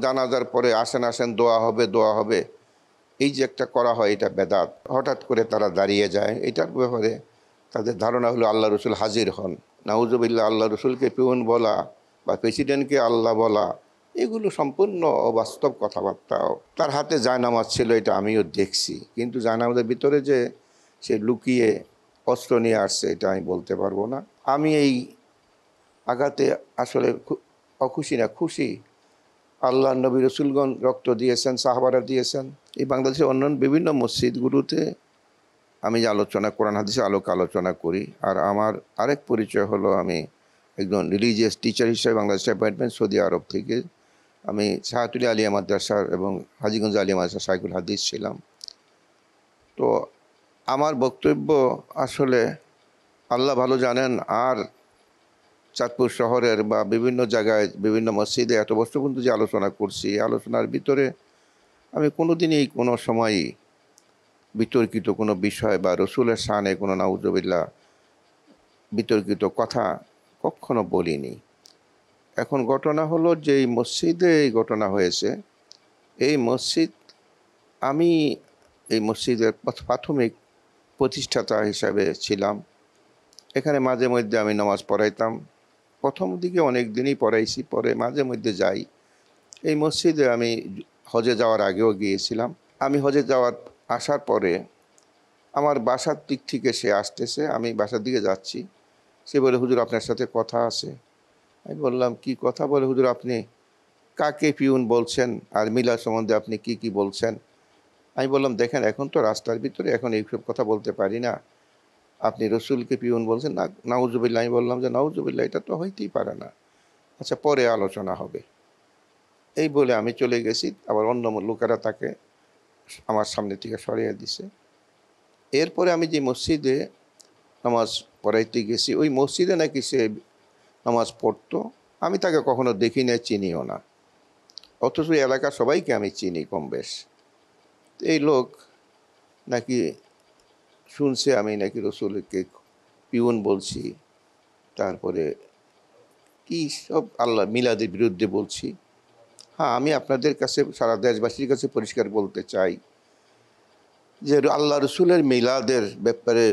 জানাজার পরে আসেন আসেন দোয়া হবে দোয়া হবে, এই যে একটা করা হয় এটা বেদাত। হঠাৎ করে তারা দাঁড়িয়ে যায়, এটার ব্যাপারে তাদের ধারণা হলো আল্লাহ রসুল হাজির হন। নাউজুবিল্লাহ, আল্লাহ রসুলকে পিউন বলা বা প্রেসিডেন্টকে আল্লাহ বলা এগুলো সম্পূর্ণ অবাস্তব কথাবার্তা। তার হাতে জায়নামাজ ছিল, এটা আমিও দেখছি, কিন্তু জায়নামাজের ভিতরে যে সে লুকিয়ে অস্ত্র নিয়ে আসছে এটা আমি বলতে পারবো না। আমি এই আঘাতে আসলে অখুশি না খুশি। আল্লাহ নবী রসুলগণ রক্ত দিয়েছেন, সাহাবারা দিয়েছেন। এই বাংলাদেশের অন্যান্য বিভিন্ন মসজিদগুলোতে আমি যে আলোচনা, কোরআন হাদিসের আলোকে আলোচনা করি। আর আমার আরেক পরিচয় হলো আমি একজন রিলিজিয়াস টিচার হিসেবে বাংলাদেশ অ্যাপয়েন্টমেন্ট সৌদি আরব থেকে। আমি শাহাতুলি আলিয়া মাদ্রাসার এবং হাজীগঞ্জ আলিয়া মাদ্রাসা শাইখুল হাদিস ছিলাম। তো আমার বক্তব্য আসলে আল্লাহ ভালো জানেন। আর চাঁদপুর শহরের বা বিভিন্ন জায়গায় বিভিন্ন মসজিদে এত বছর পর্যন্ত যে আলোচনা করছি, আলোচনার ভিতরে আমি কোনোদিনই কোনো সময়ই বিতর্কিত কোনো বিষয় বা রসুলের শানে কোনো নাউজুবিল্লাহ বিতর্কিত কথা কখনো বলিনি। এখন ঘটনা হলো যে এই মসজিদে এই ঘটনা হয়েছে, এই মসজিদ, আমি এই মসজিদের প্রাথমিক প্রতিষ্ঠাতা হিসাবে ছিলাম। এখানে মাঝে মধ্যে আমি নামাজ পড়াইতাম। প্রথম দিকে অনেক দিনই পড়াইছি, পরে মাঝে মধ্যে যাই। এই মসজিদে আমি হজে যাওয়ার আগেও গিয়েছিলাম। আমি হজে আসার পরে আমার বাসার দিক থেকে সে আসতেছে, আমি বাসার দিকে যাচ্ছি। সে বলে, হুজুর আপনার সাথে কথা আছে। আমি বললাম, কি কথা? বলে, হুজুর আপনি কাকে পিউন বলছেন আর মিলাদ সম্বন্ধে আপনি কি কি বলছেন। আমি বললাম, দেখেন এখন তো রাস্তার ভিতরে, এখন এইসব কথা বলতে পারি না। আপনি রসুলকে পিউন বলছেন না, নাউজুবিল্লাহ। আমি বললাম যে নাউজুবিল্লাহ, এটা তো হইতেই পারে না। আচ্ছা, পরে আলোচনা হবে। এই বলে আমি চলে গেছি। আবার অন্য লোকেরা তাকে আমার সামনে থেকে সরিয়ে দিছে। এরপরে আমি যে মসজিদে নামাজ পড়াইতে গেছি, ওই মসজিদে নাকি সে নামাজ পড়তো। আমি তাকে কখনো দেখি না, চিনিও না, অথচ এলাকার সবাইকে আমি চিনি কম বেশ। এই লোক নাকি শুনছে আমি নাকি রসুলকে পিউন বলছি, তারপরে কি সব আল্লাহ মিলাদের বিরুদ্ধে বলছি। হ্যাঁ, আমি আপনাদের কাছে, সারা দেশবাসীর কাছে পরিষ্কার বলতে চাই যে আল্লাহ রসুলের মিলাদের ব্যাপারে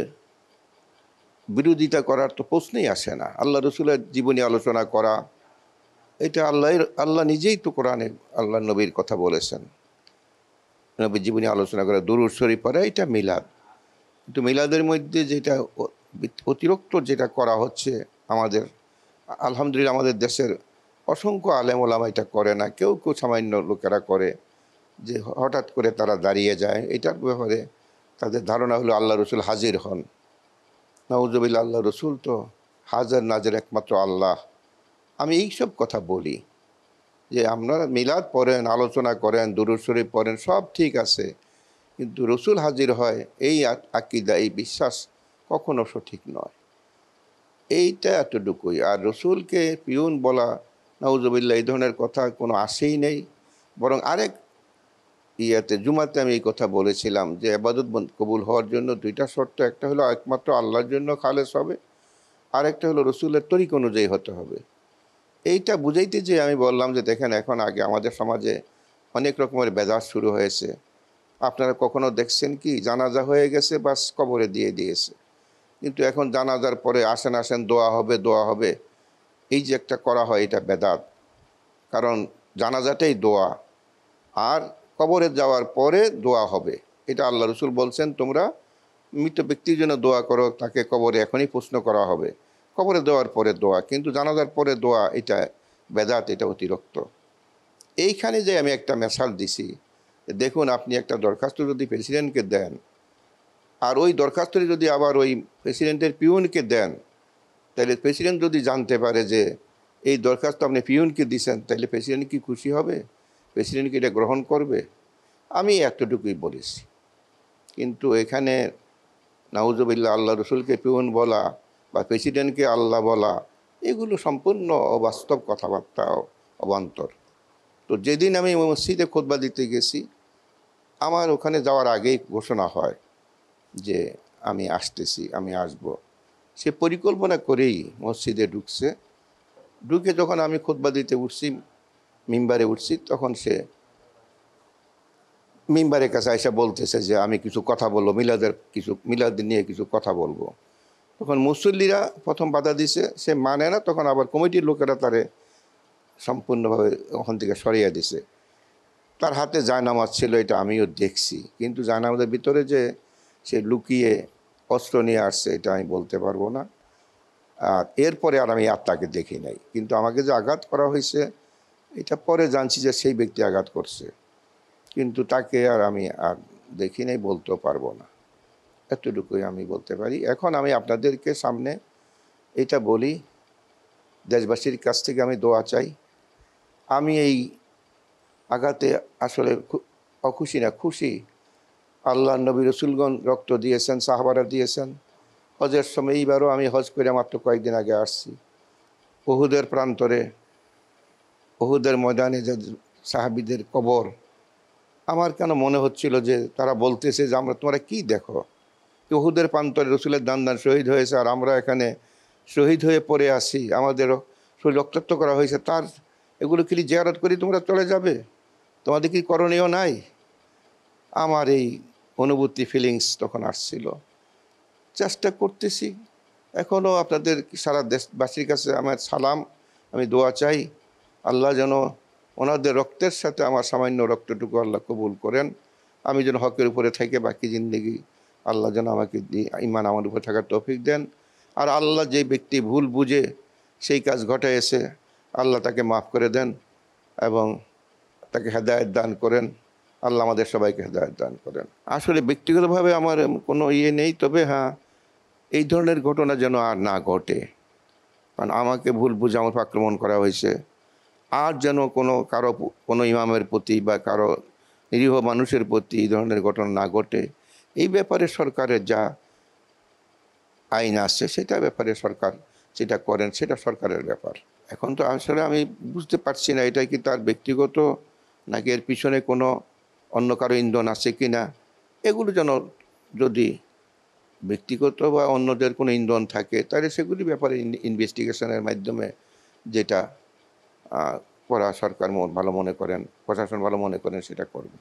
বিরোধিতা করার তো প্রশ্নই আসে না। আল্লাহ রসুলের জীবনী আলোচনা করা, এটা আল্লাহ নিজেই তো কোরআনে আল্লাহ নবীর কথা বলেছেন। নবীর জীবনী আলোচনা করা, দুরূদ শরীফ পড়া, এটা মিলাদ। কিন্তু মিলাদের মধ্যে যেটা অতিরিক্ত যেটা করা হচ্ছে আমাদের, আলহামদুলিল্লাহ আমাদের দেশের অসংখ্য আলেম ওলামা এটা করে না, কেউ কেউ সামান্য লোকেরা করে, যে হঠাৎ করে তারা দাঁড়িয়ে যায়। এটার ব্যাপারে তাদের ধারণা হলো আল্লাহ রসুল হাজির হন। নাউজুবিল্লাহ, আল্লাহ রসুল তো হাজার নাজের একমাত্র আল্লাহ। আমি এইসব কথা বলি যে আপনারা মিলাদ পড়েন, আলোচনা করেন, দুরূদ শরীফ পড়েন, সব ঠিক আছে, কিন্তু রসুল হাজির হয় এই আকিদা, এই বিশ্বাস কখনো সঠিক নয়। এইটা এতটুকুই। আর রসুলকে পিউন বলা, নাউজুবিল্লাহ, এই ধরনের কথা কোনো আসেই নেই। বরং আরেক জুমাতে আমি এই কথা বলেছিলাম যে ইবাদত কবুল হওয়ার জন্য দুইটা শর্ত, একটা হলো একমাত্র আল্লাহর জন্য খালেস হবে, আরেকটা হলো রসুলের তরিক অনুযায়ী হতে হবে। এইটা বুঝাইতে যে আমি বললাম যে দেখেন, এখন আগে আমাদের সমাজে অনেক রকমের বেদাত শুরু হয়েছে। আপনারা কখনো দেখছেন কি জানাজা হয়ে গেছে, বাস কবরে দিয়ে দিয়েছে, কিন্তু এখন জানাজার পরে আসেন আসেন দোয়া হবে দোয়া হবে, এই যে একটা করা হয় এটা বেদাত। কারণ জানাজাটাই দোয়া, আর কবরে যাওয়ার পরে দোয়া হবে। এটা আল্লাহ রসুল বলছেন, তোমরা মৃত ব্যক্তির জন্য দোয়া করো, তাকে কবরে এখনই প্রশ্ন করা হবে, কবরে দেওয়ার পরে দোয়া। কিন্তু জানাজার পরে দোয়া, এটা বেদাত, এটা অতিরিক্ত। এইখানে যে আমি একটা মেসাল দিছি, দেখুন আপনি একটা দরখাস্ত যদি প্রেসিডেন্টকে দেন, আর ওই দরখাস্তটি যদি আবার ওই প্রেসিডেন্টের পিউনকে দেন, তাহলে প্রেসিডেন্ট যদি জানতে পারে যে এই দরখাস্ত আপনি পিউনকে দিচ্ছেন, তাহলে প্রেসিডেন্ট কি খুশি হবে? প্রেসিডেন্ট কি এটা গ্রহণ করবে? আমি এতটুকুই বলেছি। কিন্তু এখানে নাউজুবিল্লাহ, আল্লাহ রসুলকে পিউন বলা বা প্রেসিডেন্টকে আল্লাহ বলা, এগুলো সম্পূর্ণ অবাস্তব কথাবার্তা, অবান্তর। তো যেদিন আমি মসজিদে খুতবা দিতে গেছি, আমার ওখানে যাওয়ার আগেই ঘোষণা হয় যে আমি আসতেছি, আমি আসব। সে পরিকল্পনা করেই মসজিদে ঢুকছে। ঢুকে যখন আমি খুতবা দিতে উঠছি, মিম্বারে উঠছি, তখন সে মিম্বারের কাছে এসে বলতেছে যে আমি কিছু কথা বলবো, মিলাদ নিয়ে কিছু কথা বলবো। তখন মুসল্লিরা প্রথম বাধা দিছে, সে মানে না, তখন আবার কমিটির লোকেরা তারে সম্পূর্ণভাবে ওখান থেকে সরিয়ে দিছে। তার হাতে জায়নামাজ ছিল, এটা আমিও দেখছি, কিন্তু জায়নামাজের ভিতরে যে সে লুকিয়ে অস্ত্র নিয়ে আসছে এটা আমি বলতে পারবো না। আর এরপরে আর আমি আর তাকে দেখি নাই, কিন্তু আমাকে যে আঘাত করা হয়েছে এটা পরে জানছি যে সেই ব্যক্তি আঘাত করছে, কিন্তু তাকে আর আমি আর দেখি নাই, বলতেও পারবো না। এতটুকুই আমি বলতে পারি। এখন আমি আপনাদেরকে সামনে এটা বলি, দেশবাসীর কাছ থেকে আমি দোয়া চাই। আমি এই আঘাতে আসলে অখুশি না, খুশি। আল্লাহ নবী রসুলগণ রক্ত দিয়েছেন, সাহাবারা দিয়েছেন। হজের সময় এইবারও আমি হজ করে মাত্র কয়েকদিন আগে আসছি। উহুদের প্রান্তরে, উহুদের ময়দানে যে সাহাবীদের কবর, আমার কেন মনে হচ্ছিল যে তারা বলতেছে যে তোমরা কি দেখো, উহুদের প্রান্তরে রসুলের দান শহীদ হয়েছে, আর আমরা এখানে শহীদ হয়ে পড়ে আসি, আমাদেরও শরীর রক্তাক্ত করা হয়েছে, তার এগুলো কি জিয়ারত করি তোমরা চলে যাবে, তোমাদের কি করণীয় নাই? আমার এই অনুভূতি, ফিলিংস তখন আসছিল। চেষ্টা করতেছি এখনও। আপনাদের সারা দেশবাসীর কাছে আমার সালাম, আমি দোয়া চাই আল্লাহ যেন ওনাদের রক্তের সাথে আমার সামান্য রক্তটুকু আল্লাহ কবুল করেন। আমি যেন হকের উপরে থেকে বাকি জিন্দগি আল্লাহ যেন আমাকে ইমান আমার উপরে থাকার তৌফিক দেন। আর আল্লাহ যে ব্যক্তি ভুল বুঝে সেই কাজ ঘটাইছে, আল্লাহ তাকে মাফ করে দেন এবং তাকে হেদায়েত দান করেন। আল্লাহ আমাদের সবাইকে হেদায়েত দান করেন। আসলে ব্যক্তিগতভাবে আমার কোনো নেই, তবে হ্যাঁ, এই ধরনের ঘটনা যেন আর না ঘটে। কারণ আমাকে ভুল বুঝে আমার উপর আক্রমণ করা হয়েছে, আর যেন কোনো ইমামের প্রতি বা কারো নিরীহ মানুষের প্রতি এই ধরনের ঘটনা না ঘটে। এই ব্যাপারে সরকারের যা আইন আছে সেটা ব্যাপারে সরকার যেটা করেন সেটা সরকারের ব্যাপার। এখন তো আসলে আমি বুঝতে পারছি না এটা কি তার ব্যক্তিগত, নাকি এর পিছনে কোনো অন্য কারো ইন্ধন আছে কি না। এগুলো যেন, যদি ব্যক্তিগত বা অন্যদের কোনো ইন্ধন থাকে তাহলে সেগুলি ব্যাপারে ইনভেস্টিগেশনের মাধ্যমে যেটা করা সরকার ভালো মনে করেন, প্রশাসন ভালো মনে করেন, সেটা করবে।